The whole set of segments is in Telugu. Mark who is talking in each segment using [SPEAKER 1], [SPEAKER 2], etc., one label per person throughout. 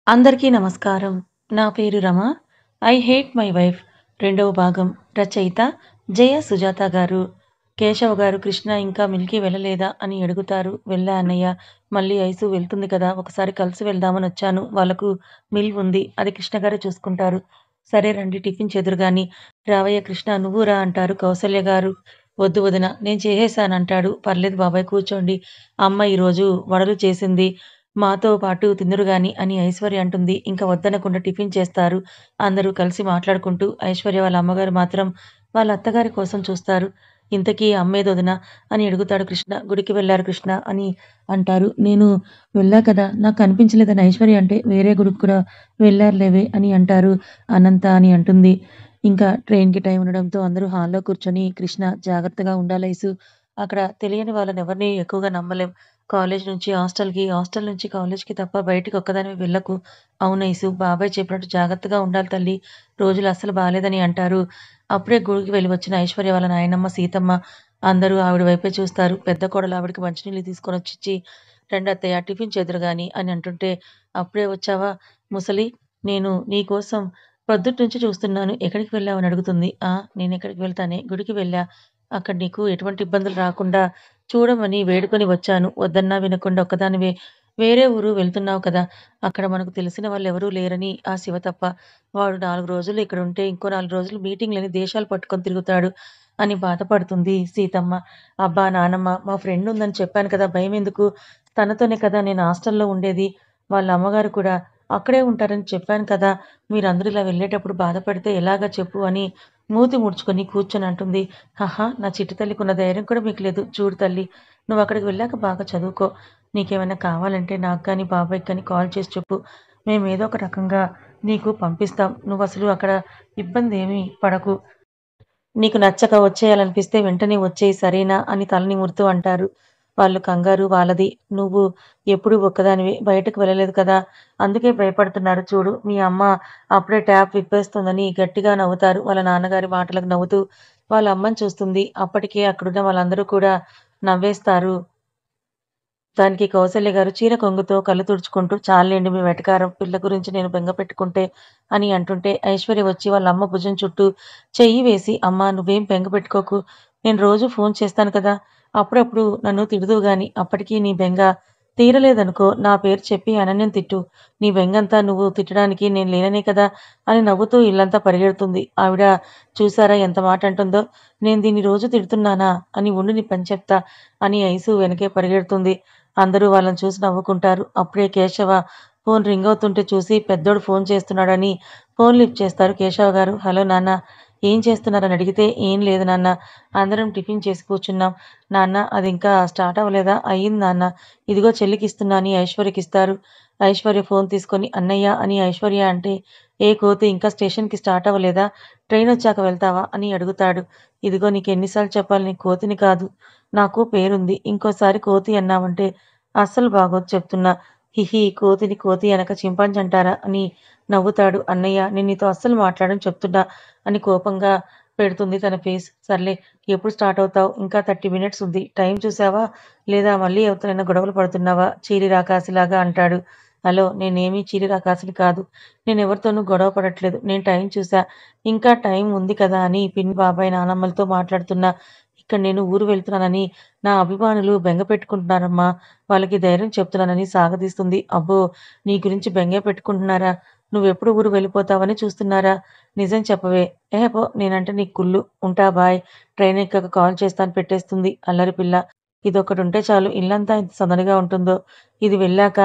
[SPEAKER 1] అందరికీ నమస్కారం. నా పేరు Rama. 'I hate my wife' రెండవ భాగం. రచయిత జయ సుజాత గారు. కేశవ్ గారు కృష్ణ ఇంకా మిల్‌కి వెళ్ళలేదా అని అడుగుతారు. వెళ్ళా అన్నయ్య. మళ్ళీ ఐసు వెళ్తుంది కదా! ఒకసారి కలిసి వెళ్దామనొచ్చాను. వాళ్ళకు మిల్ ఉంది. అది కృష్ణ గారే చూసుకుంటారు. సరే రండి టిఫిన్ చేదురు గాని. రావయ్య కృష్ణ నువ్వు రా అంటారు కౌసల్య గారు. వద్దు వదిన నేను చేసేశానంటాడు. పర్లేదు బాబాయ్ కూర్చోండి. అమ్మ ఈరోజు వడలు చేసింది. మాతో పాటు తిందురు గాని అని ఐశ్వర్య అంటుంది. ఇంక వద్దనకుండా టిఫిన్ చేస్తారు. అందరూ కలిసి మాట్లాడుకుంటూ ఐశ్వర్య వాళ్ళ అమ్మగారు మాత్రం వాళ్ళ అత్తగారి కోసం చూస్తారు. ఇంతకీ అమ్మేదొదినా? అని అడుగుతాడు కృష్ణ. గుడికి వెళ్లారు కృష్ణ అని అంటారు. నేను వెళ్ళా కదా! నాకు కనిపించలేదని ఐశ్వర్య అంటే వేరే గుడికి కూడా వెళ్లారులేవే అని అంటారు. అనంత అని అంటుంది. ఇంకా ట్రైన్‌కి టైం ఉండడంతో అందరూ హాల్‌లో కూర్చొని కృష్ణ జాగ్రత్తగా ఉండాలైసు. అక్కడ తెలియని వాళ్ళనెవరిని ఎక్కువగా నమ్మలేం. కాలేజీ నుంచి హాస్టల్‌కి, హాస్టల్ నుంచి కాలేజ్‌కి తప్ప బయటికి ఒక్కదానివే వెళ్ళకు. అవునైసు బాబాయ్ చెప్పినట్టు జాగ్రత్తగా ఉండాలి తల్లి. రోజులు అస్సలు బాలేదని అంటారు. అప్పుడే గుడికి వెళ్లి వచ్చిన ఐశ్వర్య వాళ్ళ నాయనమ్మ సీతమ్మ అందరూ ఆవిడ వైపే చూస్తారు. పెద్ద కోడలు ఆవిడకి మంచినీళ్ళు తీసుకొనొచ్చిచ్చి, "రండత్తయ్య టిఫిన్ చేదురు గాని" అని అంటుంటే, "అప్పుడే వచ్చావా ముసలి నేను నీకోసం పొద్దుట్నుంచి చూస్తున్నాను. ఎక్కడికి వెళ్ళావు?" అని అడుగుతుంది. "ఆ! నేనెక్కడికి వెళ్తానే గుడికి వెళ్ళా. అక్కడ నీకు ఎటువంటి ఇబ్బందులు రాకుండా చూడమని వేడుకొని వచ్చాను. వద్దన్నా వినకుండా ఒక్కదానివే వేరే ఊరు వెళ్తున్నావు కదా! అక్కడ మనకు తెలిసిన వాళ్ళెవరూ లేరని ఆ శివ తప్ప. వాడు 4 రోజులు ఇక్కడుంటే ఇంకో 4 రోజులు మీటింగ్‌లని దేశాలు పట్టుకొని తిరుగుతాడు" అని బాధపడుతుంది సీతమ్మ. "అబ్బా! నానమ్మ మా ఫ్రెండ్ ఉందని చెప్పాను కదా! భయమెందుకు? తనతోనే కదా నేను హాస్టల్‌లో ఉండేది. వాళ్ళ అమ్మగారు కూడా అక్కడే ఉంటారని చెప్పాను కదా! మీరందరూ ఇలా వెళ్ళేటప్పుడు బాధపడితే ఎలాగా చెప్పు" అని మూతి ముడుచుకొని కూర్చొని అంటుంది. "హహ! నా చిట్టి తల్లికున్న ధైర్యం కూడా మీకు లేదు. చూడు తల్లి నువ్వక్కడికి వెళ్ళాక బాగా చదువుకో. నీకేమైనా కావాలంటే నాకు గాని, బాబాయికి గాని కాల్ చేసి చెప్పు. మేమేదో ఒక రకంగా నీకు పంపిస్తాం. నువ్వసలు అక్కడ ఇబ్బందేమీ పడకు. నీకు నచ్చక వచ్చేయాలనిపిస్తే వెంటనే వచ్చెయి సరేనా?" అని తల నిమురుతూ అంటారు. వాళ్ళు కంగారు వాళ్ళది. "నువ్వు ఎప్పుడూ ఒక్కదానివే బయటకు వెళ్ళలేదు కదా! అందుకే భయపడుతున్నారు చూడు. మీ అమ్మ అప్పుడే ట్యాప్ విప్పేస్తోందని" గట్టిగా నవ్వుతారు. వాళ్ళ నాన్నగారి మాటలకు నవ్వుతూ వాళ్ళ అమ్మని చూస్తుంది. అప్పటికే అక్కడున్న వాళ్ళందరూ కూడా నవ్వేస్తారు. దానికి కౌసల్య గారు చీర కొంగుతో కళ్ళు తుడుచుకుంటూ, "చాల్లేండి మీ వెటకారం. పిల్ల గురించి నేను బెంగ పెట్టుకుంటే" అని అంటుంటే, ఐశ్వర్య వచ్చి వాళ్ళ అమ్మ భుజం చుట్టూ చెయ్యి వేసి, "అమ్మా! నువ్వేం బెంగ పెట్టుకోకు. నేను రోజూ ఫోను చేస్తాను కదా! అప్పుడప్పుడు నన్ను తిడుదువు గానీ, అప్పటికి నీ బెంగ తీరలేదనుకో నా పేరు చెప్పి అనన్యని తిట్టు. నీ బెంగంతా నువ్వు తిట్టడానికి నేను లేననే కదా!" అని నవ్వుతూ ఇల్లంతా పరిగెడుతుంది. ఆవిడ చూసారా ఎంత మాటంటుందో? నేను దీన్ని రోజూ తిడుతున్నానా? అని ఉండు నీ పని చెప్తా అని ఐసు వెనకే పరిగెడుతుంది. అందరూ వాళ్ళని చూసి నవ్వుకుంటారు. అప్పుడే కేశవ ఫోన్ రింగ్ అవుతుంటే చూసి పెద్దోడు ఫోన్ చేస్తున్నాడని ఫోన్ లిఫ్ట్ చేస్తారు కేశవ గారు. "హలో నాన్న ఏం చేస్తున్నారని" అడిగితే, "ఏం లేదు నాన్న. అందరం టిఫిన్ చేసి కూర్చున్నాం. నాన్న అదింకా స్టార్ట్ అవ్వలేదా?" "అయింది నాన్న. ఇదిగో చెల్లికిస్తున్నా" అని ఐశ్వర్యకిస్తారు. ఐశ్వర్య ఫోన్ తీసుకొని "అన్నయ్య" అని ఐశ్వర్య అంటే, "ఏ కోతి ఇంకా స్టేషన్‌కి స్టార్ట్ అవ్వలేదా? ట్రైనొచ్చాక వెళ్తావా?" అని అడుగుతాడు. "ఇదిగో నీకెన్ని సార్లు చెప్పాలి నేను కోతిని కాదు. నాకు పేరుంది. ఇంకోసారి కోతి అన్నావంటే అస్సలు బాగోదు చెప్తున్నా. హిహి కోతిని కోతి అనక చింపాంజీ అంటారా అని నవ్వుతాడు. అన్నయ్య నేను నీతో అస్సలు మాట్లాడను చెప్తున్నా అని కోపంగా పెడుతుంది తన ఫేస్. సర్లే ఎప్పుడు స్టార్ట్ అవుతావు? ఇంకా 30 మినిట్స్ ఉంది. టైం చూసావా? లేదా మళ్ళీ ఎవరితోనైనా గొడవలు పడుతున్నావా? చీరి రాకాసిలాగా అంటాడు. హలో నేనేమి చీరి రాకాసిని కాదు. నేనెవరితోనూ గొడవ పడట్లేదు. నేను టైం చూసా. ఇంకా టైం ఉంది కదా అని పిన్ని, బాబాయ్, నానమ్మలతో మాట్లాడుతున్నా. ఇక్కడ నేను ఊరు వెళ్తున్నానని నా అభిమానులు బెంగ పెట్టుకుంటున్నారమ్మా. వాళ్ళకి ధైర్యం చెప్తున్నానని సాగదీస్తుంది. అబ్బో! నీ గురించి బెంగే పెట్టుకుంటున్నారా? నువ్వెప్పుడు ఊరు వెళ్ళిపోతావని చూస్తున్నారా? నిజం చెప్పవే. ఎహే పో! నేనంటే నీకు కుళ్ళు. ఉంటా బాయ్. ట్రైన్ ఎక్కాక కాల్ చేస్తాను పెట్టేస్తుంది. అల్లరి పిల్ల. ఇదొక్కటుంటే చాలు ఇల్లంతా ఎంత సందడిగా ఉంటుందో. ఇది వెళ్ళాక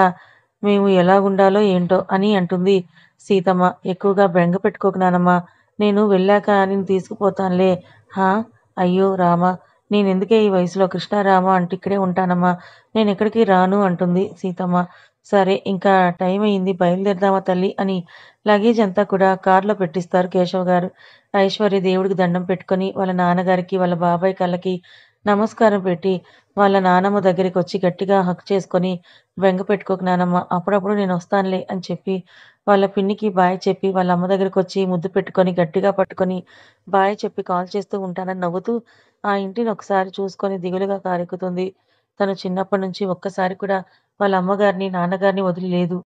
[SPEAKER 1] మేము ఎలాగుండాలో ఏంటో అని అంటుంది సీతమ్మ. ఎక్కువగా బెంగ పెట్టుకోకు నానమ్మ. నేను వెళ్ళాక నిన్ను తీసుకుపోతానులే. హా! అయ్యో రామా! నేనెందుకే ఈ వయసులో కృష్ణ, రామ అంటూ ఇక్కడే ఉంటానమ్మా. నేనెక్కడికి రాను అంటుంది సీతమ్మ. సరే ఇంకా టైమయింది బయలుదేరదామా తల్లి అని లగేజ్ అంతా కూడా కార్‌లో పెట్టిస్తారు కేశవ్ గారు. ఐశ్వర్య దేవుడికి దండం పెట్టుకొని వాళ్ళ నాన్నగారికి, వాళ్ళ బాబాయ్ కళ్ళకి నమస్కారం పెట్టి వాళ్ళ నానమ్మ దగ్గరికొచ్చి గట్టిగా హగ్ చేసుకొని, "బెంగ పెట్టుకోకు నానమ్మ అప్పుడప్పుడు నేనొస్తానులే" అని చెప్పి వాళ్ళ పిన్నికి బాయ్ చెప్పి వాళ్ళ అమ్మ దగ్గరికొచ్చి ముద్దు పెట్టుకొని గట్టిగా పట్టుకొని బాయ్ చెప్పి కాల్ చేస్తూ ఉంటానని నవ్వుతూ ఆ ఇంటిని ఒకసారి చూసుకొని దిగులుగా కారెక్కుతుంది. తను చిన్నప్పటి నుంచి ఒక్కసారి కూడా వాళ్ళ అమ్మగారిని, నాన్నగారిని వదిలి లేదు.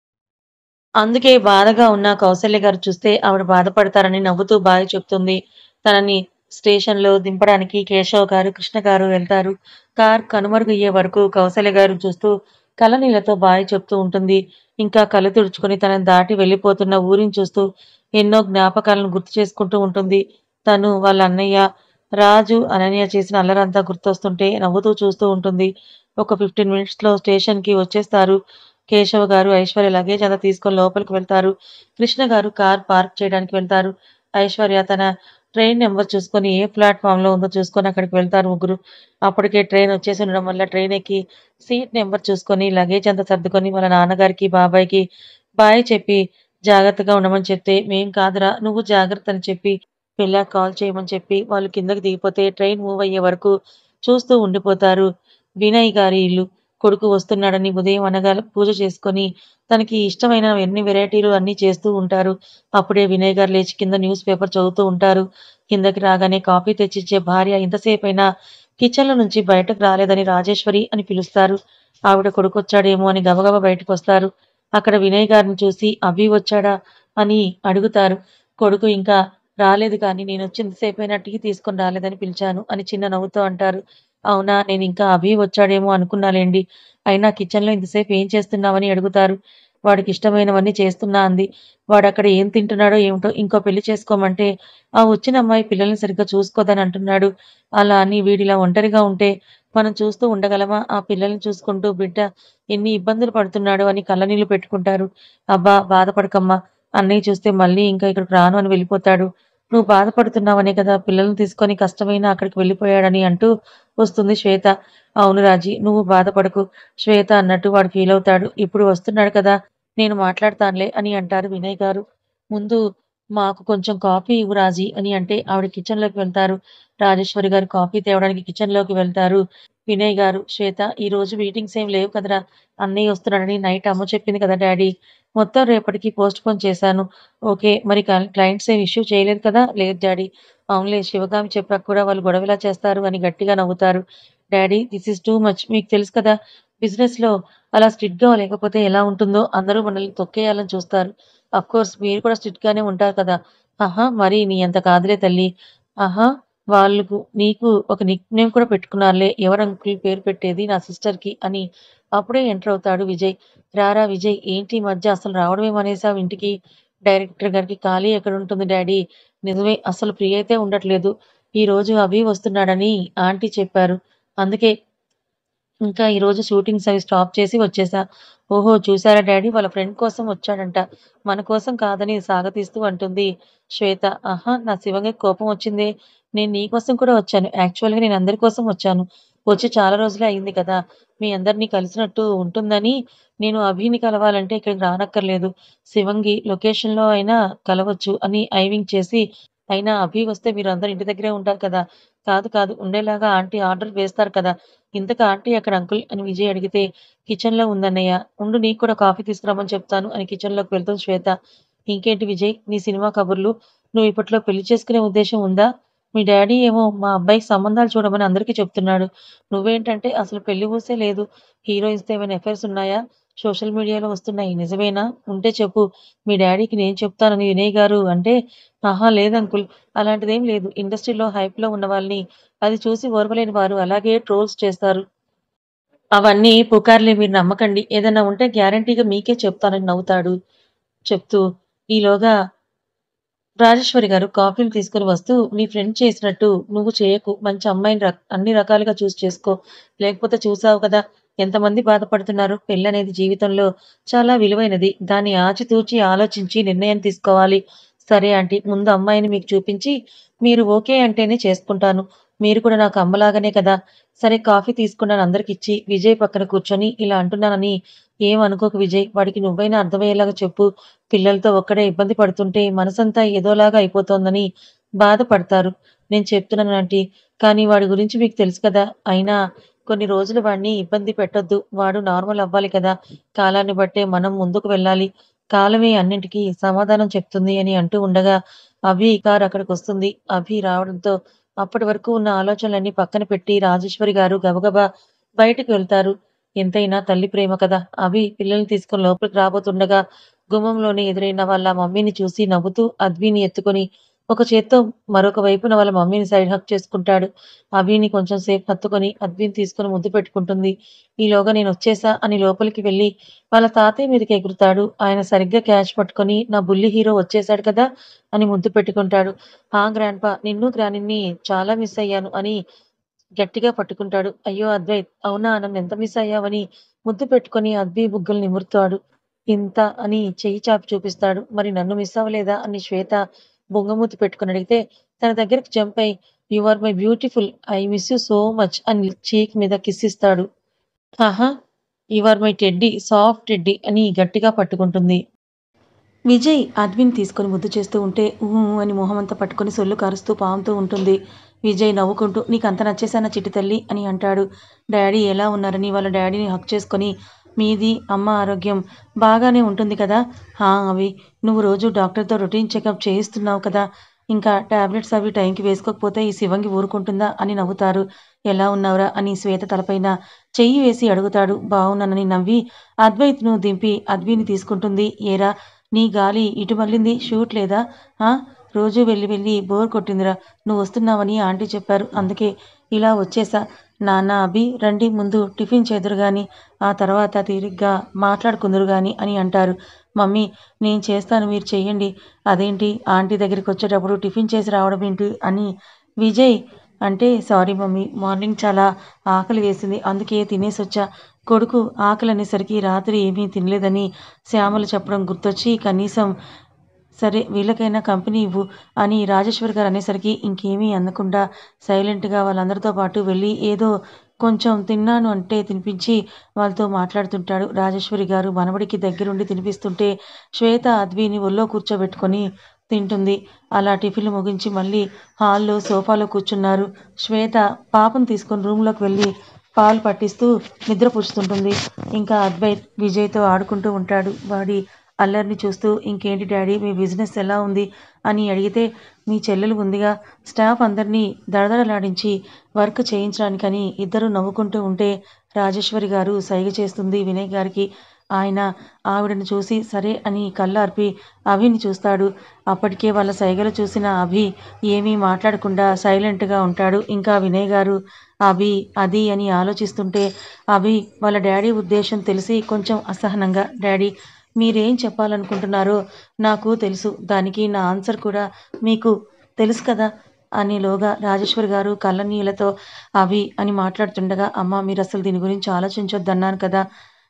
[SPEAKER 1] అందుకే బాధగా ఉన్న కౌసల్య గారు చూస్తే ఆవిడ బాధపడతారని నవ్వుతూ బాయ్ చెప్తుంది. తనని స్టేషన్‌లో దింపడానికి కేశవ్ గారు, కృష్ణ గారు వెళ్తారు. కార్ కనుమరుగయ్యే వరకు కౌసల్య గారు చూస్తూ కళ్ళనీళ్లతో బాయ్ చెప్తూ ఉంటుంది. ఇంకా కళ్ళు తుడుచుకొని తనని దాటి వెళ్ళిపోతున్న ఊరిని చూస్తూ ఎన్నో జ్ఞాపకాలను గుర్తు చేసుకుంటూ ఉంటుంది. తను, వాళ్ళ అన్నయ్య, రాజు, అనన్య చేసిన అల్లరంతా గుర్తొస్తుంటే నవ్వుతూ చూస్తూ ఉంటుంది. ఒక 15 మినిట్స్‌లో స్టేషన్‌కి వచ్చేస్తారు. కేశవ గారు, ఐశ్వర్య లగేజ్ అంతా తీసుకొని లోపలికి వెళ్తారు. కృష్ణ గారు కార్ పార్క్ చేయడానికి వెళ్తారు. ఐశ్వర్య తన ట్రైన్ నంబర్ చూసుకొని ఏ ప్లాట్‌ఫార్మ్‌లో ఉందో చూసుకొని అక్కడికి వెళ్తారు ముగ్గురు. అప్పటికే ట్రైన్ వచ్చేసి ఉండడం వల్ల ట్రైన్ ఎక్కి సీట్ నంబర్ చూసుకొని లగేజ్ అంతా సర్దుకొని వాళ్ళ నాన్నగారికి, బాబాయ్‌కి బాయ్ చెప్పి జాగ్రత్తగా ఉండమని చెప్తే, "మేం కాదురా నువ్వు జాగ్రత్త" అని చెప్పి వెళ్ళాక కాల్ చేయమని చెప్పి వాళ్ళు కిందకి దిగిపోతే ట్రైన్ మూవ్ అయ్యే వరకు చూస్తూ ఉండిపోతారు. వినయ్ గారి ఇల్లు. కొడుకు వస్తున్నాడని ఉదయం అనగా పూజ చేసుకొని, తనకి ఇష్టమైన ఎన్ని వెరైటీలు అన్నీ చేస్తూ ఉంటారు. అప్పుడే వినయ్ గారు లేచి కింద న్యూస్ పేపర్ చదువుతూ ఉంటారు. కిందకి రాగానే కాఫీ తెచ్చిచ్చే భార్య ఇంతసేపైనా కిచెన్‌లో నుంచి బయటకు రాలేదని రాజేశ్వరి అని పిలుస్తారు. ఆవిడ కొడుకొచ్చాడేమో అని గబగబా బయటకొస్తారు. అక్కడ వినయ్ గారిని చూసి అభి వచ్చాడా అని అడుగుతారు. కొడుకు ఇంకా రాలేదు కానీ నేనొచ్చి ఇంతసేపైనా టీ తీసుకొని రాలేదని పిలిచాను అని చిన్న నవ్వుతో అంటారు. అవునా! నేనింకా అభి వచ్చాడేమో అనుకున్నాలెండి. అయినా కిచెన్‌లో ఇంతసేపు ఏం చేస్తున్నావని అడుగుతారు. వాడికిష్టమైనవన్నీ చేస్తున్నా అంది. వాడక్కడ ఏం తింటున్నాడో ఏమిటో ఇంకో పెళ్లి చేసుకోమంటే, ఆ వచ్చిన అమ్మాయి పిల్లల్ని సరిగ్గా చూసుకోదని అంటున్నాడు. అలా అని వీడిలా ఒంటరిగా ఉంటే మనం చూస్తూ ఉండగలమా? ఆ పిల్లల్ని చూసుకుంటూ బిడ్డ ఎన్ని ఇబ్బందులు పడుతున్నాడో అని కళ్ళనీళ్లు పెట్టుకుంటారు. అబ్బా! బాధపడకమ్మా! అన్నయ్య చూస్తే మళ్ళీ ఇంకా ఇక్కడికి రాను అని వెళ్ళిపోతాడు. నువ్వు బాధపడుతున్నావనే కదా పిల్లల్ని తీసుకొని కష్టమైనా అక్కడికి వెళ్ళిపోయాడని అంటూ వస్తుంది శ్వేత. అవును రాజీ! నువ్వు బాధపడకు. శ్వేత అన్నట్టు వాడు ఫీలవుతాడు. ఇప్పుడు వస్తున్నాడు కదా! నేను మాట్లాడతానులే అని అంటారు వినయ్ గారు. ముందు మాకు కొంచెం కాఫీ ఇవ్వు రాజీ అని అంటే ఆవిడ కిచెన్‌లోకి వెళ్తారు. రాజేశ్వరి గారు కాఫీ తేవడానికి కిచెన్‌లోకి వెళ్తారు. వినయ్ గారు, శ్వేత ఈరోజు మీటింగ్స్ ఏమి లేవు కదరా! అన్నయ్య వస్తున్నాడని నైట్ అమ్మ చెప్పింది కదా డాడీ! మొత్తం రేపటికి పోస్ట్‌పోన్ చేశాను. ఓకే. మరి క్లయింట్స్ ఏమి ఇష్యూ చేయలేదు కదా! లేదు డాడీ. అవునులే శివగామి చెప్పాక కూడా వాళ్ళు గొడవెలా చేస్తారు అని గట్టిగా నవ్వుతారు. Daddy this is too much. మీకు తెలుసు కదా! బిజినెస్‌లో అలా స్ట్రిక్ట్‌గా లేకపోతే ఎలా ఉంటుందో అందరూ మనల్ని తొక్కేయాలని చూస్తారు. అఫ్‌కోర్స్ మీరు కూడా స్ట్రిక్ట్‌గానే ఉంటారు కదా! ఆహా! మరి నీ అంత కాదులే తల్లి. ఆహా! వాళ్ళకు నీకు ఒక నిక్‌నేమ్ కూడా పెట్టుకున్నారులే. ఎవరు అంకుల్ పేరు పెట్టేది నా సిస్టర్‌కి అని అప్పుడే ఎంటర్ అవుతాడు విజయ్. రారా విజయ్ ఏంటి ఈ మధ్య అసలు రావడమే మానేసావు ఇంటికి? డైరెక్టర్ గారికి ఖాళీ ఎక్కడుంటుంది డాడీ? నిజమే అస్సలు ఫ్రీ అయితే ఉండట్లేదు. ఈరోజు అభి వస్తున్నాడని ఆంటీ చెప్పారు. అందుకే ఇంకా ఈరోజు షూటింగ్స్ అవి స్టాప్ చేసి వచ్చేసా. ఓహో! చూసారా డాడీ వాళ్ళ ఫ్రెండ్ కోసం వచ్చాడంట. మన కోసం కాదని సాగతీస్తూ అంటుంది శ్వేత. ఆహా! నా శివంగికి కోపం వచ్చిందే. నేను నీ కోసం కూడా వచ్చాను. యాక్చువల్‌గా నేను అందరి కోసం వచ్చాను. వచ్చి చాలా రోజులే అయింది కదా! మీ అందరిని కలిసినట్టు ఉంటుందని నేను అభిని కలవాలంటే ఇక్కడికి రానక్కర్లేదు. శివంగి లొకేషన్‌లో అయినా కలవచ్చు అని ఐవింగ్ చేసి అయినా అభి వస్తే మీరందరూ ఇంటి దగ్గరే ఉంటారు కదా! కాదు కాదు ఉండేలాగా ఆంటీ ఆర్డర్ వేస్తారు కదా! ఇంతకు ఆంటీ ఎక్కడ అంకుల్ అని విజయ్ అడిగితే, కిచెన్‌లో ఉందన్నయ్య. ఉండు నీకు కూడా కాఫీ తీసుకురమ్మని చెప్తాను అని కిచెన్‌లోకి వెళ్తుంది శ్వేత. ఇంకేంటి విజయ్ నీ సినిమా కబుర్లు? నువ్వు ఇప్పట్లో పెళ్లి చేసుకునే ఉద్దేశ్యం ఉందా? మీ డ్యాడీ ఏమో మా అబ్బాయికి సంబంధాలు చూడమని అందరికీ చెప్తున్నాడు. నువ్వేంటంటే అసలు పెళ్లి ఊసే లేదు. హీరోయిన్స్‌తో ఏమైనా అఫైర్స్ ఉన్నాయా? సోషల్ మీడియాలో వస్తున్నాయి నిజమేనా? ఉంటే చెప్పు. మీ డ్యాడీకి నేను చెప్తానని వినయ్ గారు అంటే, ఆహా! లేదు అంకుల్ అలాంటిదేం లేదు. ఇండస్ట్రీలో హైప్‌లో ఉన్న వాళ్ళని అది చూసి ఓర్వలేని వారు అలాగే ట్రోల్స్ చేస్తారు. అవన్నీ పుకార్లే మీరు నమ్మకండి. ఏదైనా ఉంటే గ్యారంటీగా మీకే చెప్తానని నవ్వుతాడు. చెప్తూ ఈలోగా రాజేశ్వరి గారు కాఫీలు తీసుకొని వస్తూ, "నీ ఫ్రెండ్ చేసినట్టు నువ్వు చేయకు. మంచి అమ్మాయిని అన్ని రకాలుగా చేసుకో. లేకపోతే చూసావు కదా! ఎంతమంది బాధపడుతున్నారు. పెళ్లనేది జీవితంలో చాలా విలువైనది. దాన్ని ఆచితూచి ఆలోచించి నిర్ణయం తీసుకోవాలి. సరే ఆంటీ ముందు అమ్మాయిని మీకు చూపించి, మీరు ఓకే అంటేనే చేసుకుంటాను. మీరు కూడా నాకు అమ్మలాగానే కదా! సరే కాఫీ తీసుకున్నాను అందరికిచ్చి, విజయ్ పక్కన కూర్చొని ఇలా అంటున్నానని ఏం అనుకోకు విజయ్. వాడికి నువ్వైనా అర్థమయ్యేలాగా చెప్పు. పిల్లలతో ఒక్కడే ఇబ్బంది పడుతుంటే మనసంతా ఏదోలాగా అయిపోతోందని బాధపడతారు. నేను చెప్తున్నాను ఆంటీ. కానీ వాడి గురించి మీకు తెలుసు కదా! అయినా కొన్ని రోజులు వాడిని ఇబ్బంది పెట్టొద్దు. వాడు నార్మల్ అవ్వాలి కదా! కాలాన్ని బట్టే మనం ముందుకు వెళ్ళాలి. కాలమే అన్నింటికి సమాధానం చెప్తుంది అని అంటూ ఉండగా అభి కారు అక్కడికొస్తుంది. అభి రావడంతో అప్పటి వరకు ఉన్న ఆలోచనలన్నీ పక్కన పెట్టి రాజేశ్వరి గారు గబగబా బయటికి వెళ్తారు. ఎంతైనా తల్లి ప్రేమ కదా! అభి పిల్లల్ని తీసుకొని లోపలికి రాబోతుండగా గుమ్మంలోనే ఎదురైన వాళ్ళ మమ్మీని చూసి నవ్వుతూ అద్విని ఎత్తుకొని ఒక చేత్తో మరొక వైపున వాళ్ళ మమ్మీని సైడ్ హగ్ చేసుకుంటాడు. అభిని కొంచెం సేపు హత్తుకొని అద్విని తీసుకొని ముద్దు పెట్టుకుంటుంది. ఈలోగా నేనొచ్చేశా అని లోపలికి వెళ్ళి వాళ్ళ తాతయ్య మీదకి ఎగురుతాడు. ఆయన సరిగ్గా క్యాచ్ పట్టుకొని నా బుల్లి హీరో వచ్చేశాడు కదా అని ముద్దు పెట్టుకుంటాడు. హా గ్రాండ్‌పా నిన్ను, గ్రానీని చాలా మిస్ అయ్యాను అని గట్టిగా పట్టుకుంటాడు. అయ్యో! అద్వైత్ అవునా! నన్నెంత మిస్ అయ్యావని ముద్దు పెట్టుకొని అద్వి బుగ్గలు నిమురుతాడు. ఇంత అని చెయ్యి చాపి చూపిస్తాడు. మరి నన్ను మిస్ అవ్వలేదా? అని శ్వేత బుంగమూతి పెట్టుకొని అడిగితే తన దగ్గరికి జంప్ అయి you are my beautiful I miss you so much అని చీక్ మీద కిస్ ఇస్తాడు. ఆహా! You are my teddy soft teddy అని గట్టిగా పట్టుకుంటుంది. విజయ్ అద్విని తీసుకొని ముద్దు చేస్తూ ఉంటే అని మొహమంతా పట్టుకొని సొల్లు కారుస్తూ పాముతూ ఉంటుంది. విజయ్ నవ్వుకుంటూ నీకంత నచ్చేసానా చిట్టి తల్లి అని అంటాడు. డాడీ ఎలా ఉన్నారని వాళ్ళ డాడీని హగ్ చేసుకొని మీది అమ్మ ఆరోగ్యం బాగానే ఉంటుంది కదా? అవి నువ్వు రోజు డాక్టర్‌తో రొటీన్ చెకప్ చేయిస్తున్నావు కదా! ఇంకా టాబ్లెట్స్ అవి టైంకి వేసుకోకపోతే ఈ శివంగి ఊరుకుంటుందా అని నవ్వుతారు. ఎలా ఉన్నావురా అని శ్వేత తలపైన చెయ్యి వేసి అడుగుతాడు. బావున్నానని నవ్వి అద్వైత్‌ను దింపి అద్విని తీసుకుంటుంది. ఏరా నీ గాలి ఇటు మళ్ళింది షూట్ లేదా? ఆ! రోజూ వెళ్ళి వెళ్ళి బోర్ కొట్టిందిరా. నువ్వొస్తున్నావని ఆంటీ చెప్పారు. అందుకే ఇలా వచ్చేశా. నాన్న, అభి రండి ముందు టిఫిన్ చేదురు గాని, ఆ తర్వాత తీరిగ్గా మాట్లాడుకుందురు గాని అని అంటారు. మమ్మీ నేను చేస్తాను మీరు చెయ్యండి. అదేంటి ఆంటీ దగ్గరికొచ్చేటప్పుడు టిఫిన్ చేసి రావడమేంటి అని విజయ్ అంటే సారీ మమ్మీ మార్నింగ్ చాలా ఆకలి వేసింది. అందుకే తినేసొచ్చా. కొడుకు ఆకలనేసరికి రాత్రి ఏమీ తినలేదని శ్యామల చెప్పడం గుర్తొచ్చి కనీసం సరే వీళ్ళకైనా కంపెనీ ఇవ్వు అని రాజేశ్వరి గారు అనేసరికి ఇంకేమీ అనకుండా సైలెంట్‌గా వాళ్ళందరితో పాటు వెళ్ళి ఏదో కొంచెం తిన్నాను అంటే తినిపించి వాళ్ళతో మాట్లాడుతుంటాడు. రాజేశ్వరి గారు మనవడికి దగ్గరుండి తినిపిస్తుంటే శ్వేత అద్విని ఒళ్ళో కూర్చోబెట్టుకొని తింటుంది. అలా టిఫిన్‌లు ముగించి మళ్ళీ హాల్‌లో సోఫాలో కూర్చున్నారు. శ్వేత పాపను తీసుకొని రూమ్‌లోకి వెళ్ళి పాలు పట్టిస్తూ నిద్రపుచ్చుతుంటుంది. ఇంకా అద్వైత్ విజయ్‌తో ఆడుకుంటూ ఉంటాడు. వాడి అల్లరిని చూస్తూ ఇంకేంటి డాడీ మీ బిజినెస్ ఎలా ఉంది? అని అడిగితే మీ చెల్లెలు ఉందిగా స్టాఫ్ అందరినీ దడదడలాడించి వర్క్ చేయించడానికని ఇద్దరూ నవ్వుకుంటూ ఉంటే రాజేశ్వరి గారు సైగ చేస్తుంది వినయ్ గారికి. ఆయన ఆవిడను చూసి సరే అని కళ్ళార్పి అభిని చూస్తాడు. అప్పటికే వాళ్ళ సైగలు చూసిన అభి ఏమీ మాట్లాడకుండా సైలెంట్‌గా ఉంటాడు. ఇంకా వినయ్ గారు అభి, అది అని ఆలోచిస్తుంటే అభి వాళ్ళ డాడీ ఉద్దేశం తెలిసి కొంచెం అసహనంగా డాడీ మీరేం చెప్పాలనుకుంటున్నారో నాకు తెలుసు. దానికి నా ఆన్సర్ కూడా మీకు తెలుసు కదా! అనేలోగా రాజేశ్వరి గారు కళ్ళనీళ్లతో అభి అని మాట్లాడుతుండగా అమ్మ మీరసలు దీని గురించి ఆలోచించొద్దన్నాను కదా!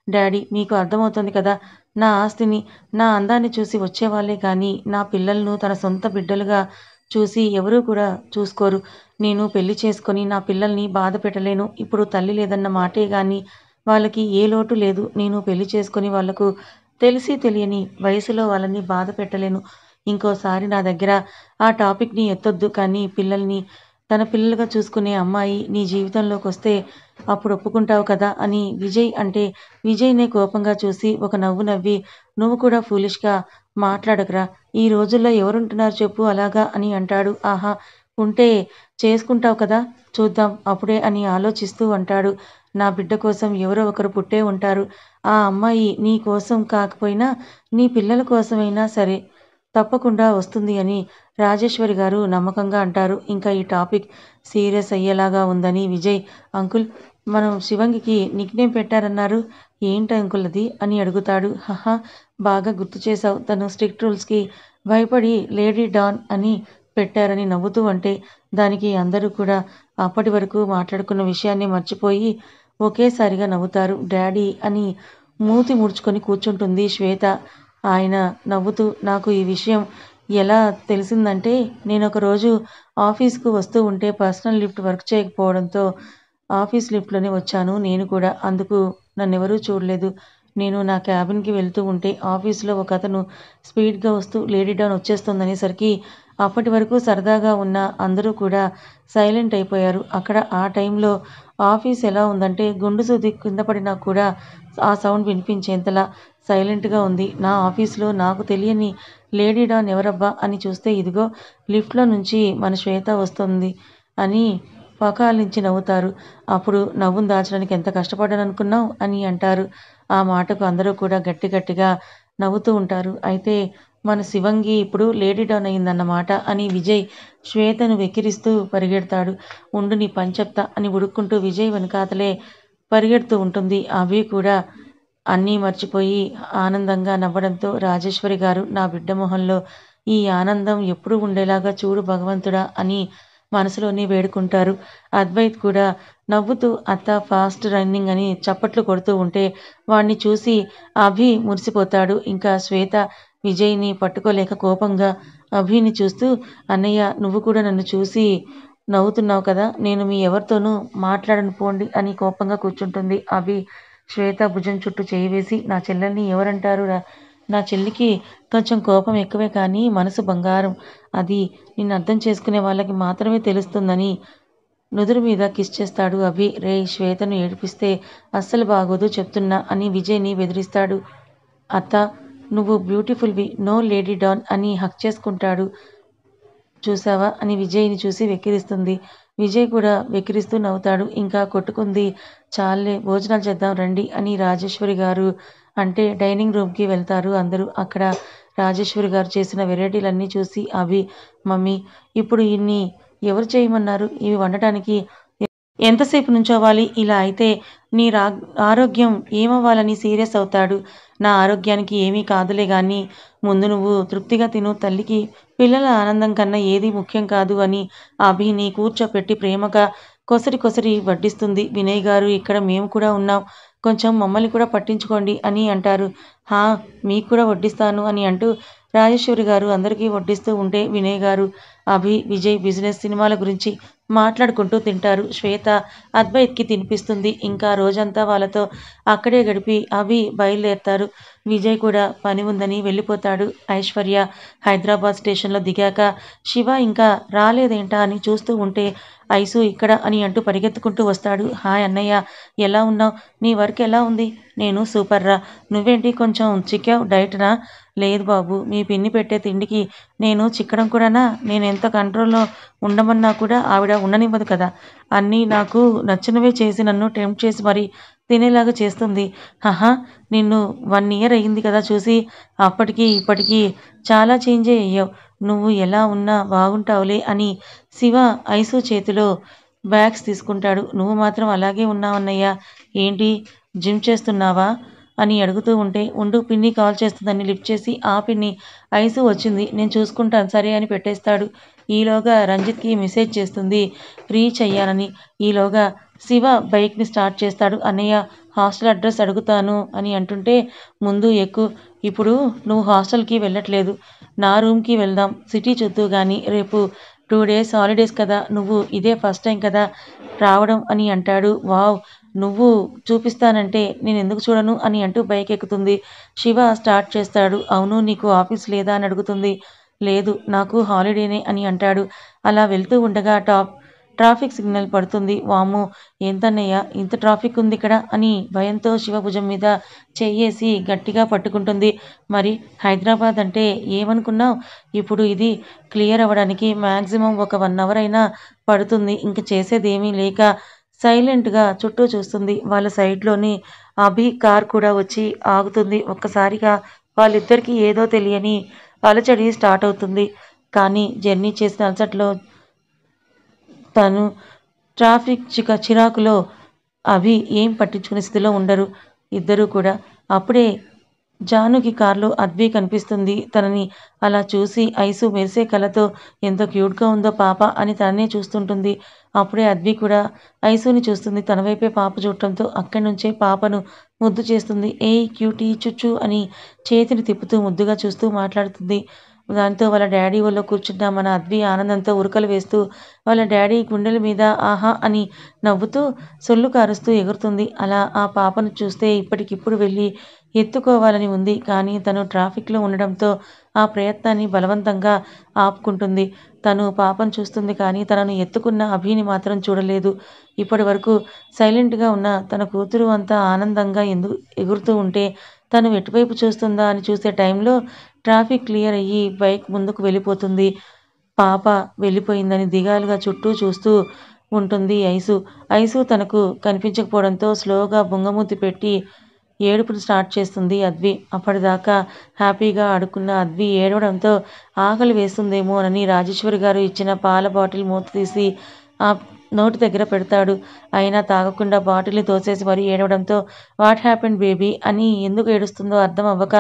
[SPEAKER 1] డాడీ మీకు అర్థమవుతుంది కదా! నా ఆస్తిని, నా అందాన్ని చూసి వచ్చేవాళ్ళే కానీ నా పిల్లలను తన సొంత బిడ్డలుగా చూసి ఎవరూ కూడా చూసుకోరు. నేను పెళ్లి చేసుకొని నా పిల్లల్ని బాధ పెట్టలేను. ఇప్పుడు తల్లి లేదన్న మాటే గాని వాళ్ళకి ఏ లోటు లేదు. నేను పెళ్లి చేసుకొని వాళ్ళకు తెలిసి తెలియని వయసులో వాళ్ళని బాధ పెట్టలేను. ఇంకోసారి నా దగ్గర ఆ టాపిక్‌ని ఎత్తొద్దు కానీ పిల్లల్ని తన పిల్లలుగా చూసుకునే అమ్మాయి నీ జీవితంలోకొస్తే అప్పుడు ఒప్పుకుంటావు కదా! అని విజయ్ అంటే విజయ్‌నే కోపంగా చూసి ఒక నవ్వు నవ్వి నువ్వు కూడా ఫూలిష్‌గా మాట్లాడకురా! ఈ రోజుల్లో ఎవరుంటున్నారు చెప్పు అలాగా అని అంటాడు. ఆహా! ఉంటే చేసుకుంటావు కదా! చూద్దాం అప్పుడే అని ఆలోచిస్తూ అంటాడు. నా బిడ్డ కోసం ఎవరో ఒకరు పుట్టే ఉంటారు. ఆ అమ్మాయి నీ కోసం కాకపోయినా నీ పిల్లల కోసమైనా సరే తప్పకుండా వస్తుంది అని రాజేశ్వరి గారు నమ్మకంగా అంటారు. ఇంకా ఈ టాపిక్ సీరియస్ అయ్యేలాగా ఉందని విజయ్ అంకుల్ మనం శివంగికి నిక్‌నేమ్ పెట్టారన్నారు. ఏంటి అంకుల్ అది అని అడుగుతాడు. హహ! బాగా గుర్తు చేశావు. తను స్ట్రిక్ట్ రూల్స్‌కి భయపడి లేడీ డాన్ అని పెట్టారని నవ్వుతూ అంటే దానికి అందరూ కూడా అప్పటి వరకు మాట్లాడుకున్న విషయాన్ని మర్చిపోయి ఒకేసారిగా నవ్వుతారు. డాడీ అని మూతి ముడుచుకొని కూర్చుంటుంది శ్వేత. ఆయన నవ్వుతూ నాకు ఈ విషయం ఎలా తెలిసిందంటే నేనొక రోజు ఆఫీస్‌కు వస్తూ ఉంటే పర్సనల్ లిఫ్ట్ వర్క్ చేయకపోవడంతో ఆఫీస్ లిఫ్ట్‌లోనే వచ్చాను నేను కూడా. అందుకు నన్నెవరూ చూడలేదు. నేను నా క్యాబిన్‌కి వెళ్తూ ఉంటే ఆఫీస్‌లో ఒకతను స్పీడ్‌గా వస్తూ లేడీ డాన్ వచ్చేస్తోందనేసరికి అప్పటి వరకు సరదాగా ఉన్న అందరూ కూడా సైలెంట్ అయిపోయారు. అక్కడ ఆ టైంలో ఆఫీస్ ఎలా ఉందంటే గుండు సూది కింద పడినా కూడా ఆ సౌండ్ వినిపించేంతలా సైలెంట్‌గా ఉంది. నా ఆఫీస్‌లో నాకు తెలియని లేడీ డాన్ ఎవరబ్బా అని చూస్తే ఇదిగో లిఫ్ట్‌లో నుంచి మన శ్వేత వస్తోంది అని పకాలించి నవ్వుతారు. అప్పుడు నవ్వును దాచడానికి ఎంత కష్టపడ్డాననుకున్నావు అని అంటారు. ఆ మాటకు అందరూ కూడా గట్టి గట్టిగా నవ్వుతూ ఉంటారు. అయితే మన శివంగి ఇప్పుడు లేడీ డాన్ అయిందన్నమాట అని విజయ్ శ్వేతను వెక్కిరిస్తూ పరిగెడతాడు. ఉండు నీ పని చెప్తా అని ఉడుక్కుంటూ విజయ్ వెనకాతలే పరిగెడుతూ ఉంటుంది. అభి కూడా అన్నీ మర్చిపోయి ఆనందంగా నవ్వడంతో రాజేశ్వరి గారు నా బిడ్డ మొహంలో ఈ ఆనందం ఎప్పుడూ ఉండేలాగా చూడు భగవంతుడా అని మనసులోనే వేడుకుంటారు. అద్వైత్ కూడా నవ్వుతూ అత్త ఫాస్ట్ రన్నింగ్ అని చప్పట్లు కొడుతూ ఉంటే వాణ్ణి చూసి అభి మురిసిపోతాడు. ఇంకా శ్వేత విజయ్ని పట్టుకోలేక కోపంగా అభిని చూస్తూ అన్నయ్య నువ్వు కూడా నన్ను చూసి నవ్వుతున్నావు కదా, నేను మీ ఎవరితోనూ మాట్లాడను పోండి అని కోపంగా కూర్చుంటుంది. అభి శ్వేత భుజం చుట్టూ చేయి వేసి నా చెల్లెల్ని ఎవరంటారు రా, నా చెల్లికి కొంచెం కోపం ఎక్కువే కానీ మనసు బంగారం, అది నిన్ను అర్థం చేసుకునే వాళ్ళకి మాత్రమే తెలుస్తుందని నుదురు మీద కిస్ చేస్తాడు అభి. రేయ్ శ్వేతను ఏడిపిస్తే అస్సలు బాగోదు చెప్తున్నా అని విజయ్ని బెదిరిస్తాడు. అత్త నువ్వు బ్యూటిఫుల్వి, నో లేడీ డాన్ అని హక్ చేసుకుంటాడు. చూసావా అని విజయ్ని చూసి వెక్కిరిస్తుంది. విజయ్ కూడా వెక్కిరిస్తూ నవ్వుతాడు. ఇంకా కొట్టుకుంది చాలే భోజనాలు చేద్దాం రండి అని రాజేశ్వరి గారు అంటే డైనింగ్ రూమ్కి వెళ్తారు అందరూ. అక్కడ రాజేశ్వరి గారు చేసిన వెరైటీలన్నీ చూసి అభి మమ్మీ ఇప్పుడు ఇన్ని ఎవరు చేయమన్నారు, ఇవి వండటానికి ఎంతసేపు నుంచోవాలి, ఇలా అయితే నీ ఆరోగ్యం ఏమవ్వాలని సీరియస్ అవుతాడు. నా ఆరోగ్యానికి ఏమీ కాదులే గాని ముందు నువ్వు తృప్తిగా తిను, తల్లికి పిల్లల ఆనందం కన్నా ఏదీ ముఖ్యం కాదు అని అభిని కూర్చోపెట్టి ప్రేమగా కొసరి కొసరి వడ్డిస్తుంది. వినయ్ గారు ఇక్కడ మేము కూడా ఉన్నాం, కొంచెం మమ్మల్ని కూడా పట్టించుకోండి అని అంటారు. హా మీకు కూడా వడ్డిస్తాను అని అంటూ రాజేశ్వరి గారు అందరికీ వడ్డిస్తూ ఉంటే వినయ్ గారు అభి విజయ్ బిజినెస్ సినిమాల గురించి మాట్లాడుకుంటూ తింటారు. శ్వేత అద్వైత్కి తినిపిస్తుంది. ఇంకా రోజంతా వాళ్ళతో అక్కడే గడిపి అభి బయలుదేరతారు. విజయ్ కూడా పని ఉందని వెళ్ళిపోతాడు. ఐశ్వర్య హైదరాబాద్ స్టేషన్లో దిగాక శివ ఇంకా రాలేదేంటా అని చూస్తూ ఉంటే ఐసు ఇక్కడ అని అంటూ పరిగెత్తుకుంటూ వస్తాడు. హాయ్ అన్నయ్య, ఎలా ఉన్నావు, నీ వర్క్ ఎలా ఉంది? నేను సూపర్ రా, నువ్వేంటి కొంచెం చిక్కావు, డైట్నా? లేదు బాబు, మీ పిన్ని పెట్టే తిండికి నేను చిక్కడం కూడానా? నేను ఎంత కంట్రోల్లో ఉండమన్నా కూడా ఆవిడ ఉండనివ్వదు కదా, అన్నీ నాకు నచ్చినవే చేసి నన్ను టెంప్ట్ చేసి మరీ తినేలాగా చేస్తుంది. హహా, నిన్ను 1 ఇయర్ అయ్యింది కదా చూసి, అప్పటికి ఇప్పటికీ చాలా చేంజే అయ్యావు, నువ్వు ఎలా ఉన్నా బాగుంటావులే అని శివ ఐసు చేతిలో బ్యాగ్స్ తీసుకుంటాడు. నువ్వు మాత్రం అలాగే ఉన్నావన్నయ్య, ఏంటి జిమ్ చేస్తున్నావా అని అడుగుతూ ఉంటే ఉండు పిన్ని కాల్ చేస్తుందని లిఫ్ట్ చేసి ఆ పిన్ని ఐసు వచ్చింది నేను చూసుకుంటాను సరే అని పెట్టేస్తాడు. ఈలోగా రంజిత్కి మెసేజ్ చేస్తుంది రీచ్ అయ్యానని. ఈలోగా శివ బైక్ని స్టార్ట్ చేస్తాడు. అన్నయ్య హాస్టల్ అడ్రస్ అడుగుతాను అని అంటుంటే ముందు ఎక్కు, ఇప్పుడు నువ్వు హాస్టల్కి వెళ్ళట్లేదు, నా రూమ్కి వెళ్దాం, సిటీ చూద్దు కానీ రేపు 2 డేస్ హాలిడేస్ కదా, నువ్వు ఇదే ఫస్ట్ టైం కదా రావడం అని అంటాడు. వావ్, నువ్వు చూపిస్తానంటే నేను ఎందుకు చూడను అని అంటూ బైక్ ఎక్కుతుంది. శివ స్టార్ట్ చేస్తాడు. అవును నీకు ఆఫీస్ లేదా అని అడుగుతుంది. లేదు నాకు హాలిడేనే అని అంటాడు. అలా వెళ్తూ ఉండగా ట్రాఫిక్ సిగ్నల్ పడుతుంది. వామ్మో ఏంటన్నయ్య ఇంత ట్రాఫిక్ ఉంది ఇక్కడ అని భయంతో శివ భుజం మీద చెయ్యేసి గట్టిగా పట్టుకుంటుంది. మరి హైదరాబాద్ అంటే ఏమనుకున్నావు, ఇప్పుడు ఇది క్లియర్ అవ్వడానికి మ్యాక్సిమం ఒక 1 అవర్ అయినా పడుతుంది. ఇంక చేసేదేమీ లేక సైలెంట్గా చుట్టూ చూస్తుంది. వాళ్ళ సైడ్లోని అభి కార్ కూడా వచ్చి ఆగుతుంది. ఒక్కసారిగా వాళ్ళిద్దరికీ ఏదో తెలియని అలచడి స్టార్ట్ అవుతుంది. కానీ జర్నీ చేసిన అలసటలో తను ట్రాఫిక్ చిరాకులో అభి ఏం పట్టించుకునే స్థితిలో ఉండరు ఇద్దరూ కూడా. అప్పుడే జానుకి కారులో అద్వి కనిపిస్తుంది. తనని అలా చూసి ఐసు మెరిసే కళ్ళతో ఎంత క్యూట్గా ఉందో పాప అని తననే చూస్తుంటుంది. అప్పుడే అద్వి కూడా ఐసుని చూస్తుంది. తన వైపే పాప చూడటంతో అక్కడి నుంచే పాపను ముద్దు చేస్తుంది. ఏయ్ క్యూటీ చుచ్చు అని చేతిని తిప్పుతూ ముద్దుగా చూస్తూ మాట్లాడుతుంది. దాంతో వాళ్ళ డాడీ ఒళ్ళో కూర్చున్న మన అద్వి ఆనందంతో ఉరకలు వేస్తూ వాళ్ళ డాడీ గుండెల మీద ఆహా అని నవ్వుతూ సొల్లు కారుస్తూ ఎగురుతుంది. అలా ఆ పాపను చూస్తే ఇప్పటికిప్పుడు వెళ్ళి ఎత్తుకోవాలని ఉంది. కానీ తను ట్రాఫిక్లో ఉండడంతో ఆ ప్రయత్నాన్ని బలవంతంగా ఆపుకుంటుంది. తను పాపను చూస్తుంది కానీ తనను ఎత్తుకున్న అభిని మాత్రం చూడలేదు. ఇప్పటి వరకు సైలెంట్గా ఉన్న తన కూతురు అంతా ఆనందంగా ఎగురుతూ ఉంటే తను ఎటువైపు చూస్తుందా అని చూసే టైంలో ట్రాఫిక్ క్లియర్ అయ్యి బైక్ ముందుకు వెళ్ళిపోతుంది. పాప వెళ్ళిపోయిందని దిగాలుగా చుట్టూ చూస్తూ ఉంటుంది ఐసు. ఐసు తనకు కనిపించకపోవడంతో స్లోగా బుంగమూతి పెట్టి ఏడుపును స్టార్ట్ చేస్తుంది అద్వి. అప్పటిదాకా హ్యాపీగా ఆడుకున్న అద్వి ఏడవడంతో ఆకలి వేస్తుందేమోనని రాజేశ్వరి గారు ఇచ్చిన పాల బాటిల్ మూత తీసి ఆ నోటి దగ్గర పెడతాడు. అయినా తాగకుండా బాటిల్‌ని తోసేసి మరీ ఏడవడంతో వాట్ హ్యాపెండ్ బేబీ అని ఎందుకు ఏడుస్తుందో అర్థం అవ్వక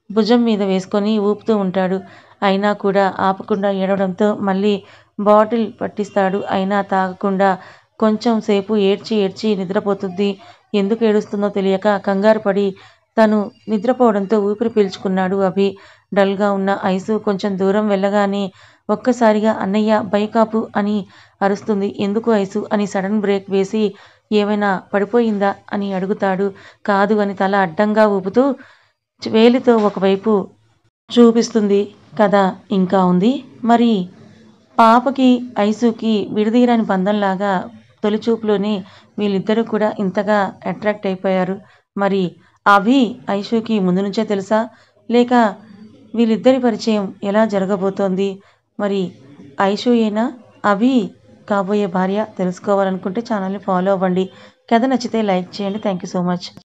[SPEAKER 1] భుజం మీద వేసుకొని ఊపుతూ ఉంటాడు. అయినా కూడా ఆపకుండా ఏడవడంతో మళ్ళీ బాటిల్ పట్టిస్తాడు. అయినా తాగకుండా కొంచెం సేపు ఏడ్చి ఏడ్చి నిద్రపోతుంది. ఎందుకు ఏడుస్తుందో తెలియక కంగారు పడి తను నిద్రపోవడంతో ఊపిరి పీల్చుకున్నాడు అభి. డల్‌గా ఉన్న ఐసు కొంచెం దూరం వెళ్ళగానే ఒక్కసారిగా అన్నయ్య బైక్ ఆపు అని అరుస్తుంది. ఎందుకు ఐసు అని సడన్ బ్రేక్ వేసి ఏమైనా పడిపోయిందా అని అడుగుతాడు. కాదు అని తల అడ్డంగా ఊపుతూ వేలితో ఒకవైపు చూపిస్తుంది. కథ ఇంకా ఉంది. మరి పాపకి, ఐసుకి విడదీయరాని బంధంలాగా తొలిచూపులోనే వీళ్ళిద్దరూ కూడా ఇంతగా అట్రాక్ట్ అయిపోయారు. మరి అభి, ఐషుకి ముందు నుంచే తెలుసా? లేక వీళ్ళిద్దరి పరిచయం ఎలా జరగబోతోంది? మరి ఐషుయేనా అభి కాబోయే భార్య? తెలుసుకోవాలనుకుంటే ఛానల్‌ని ఫాలో అవ్వండి. కథ నచ్చితే లైక్ చేయండి. Thank you so much.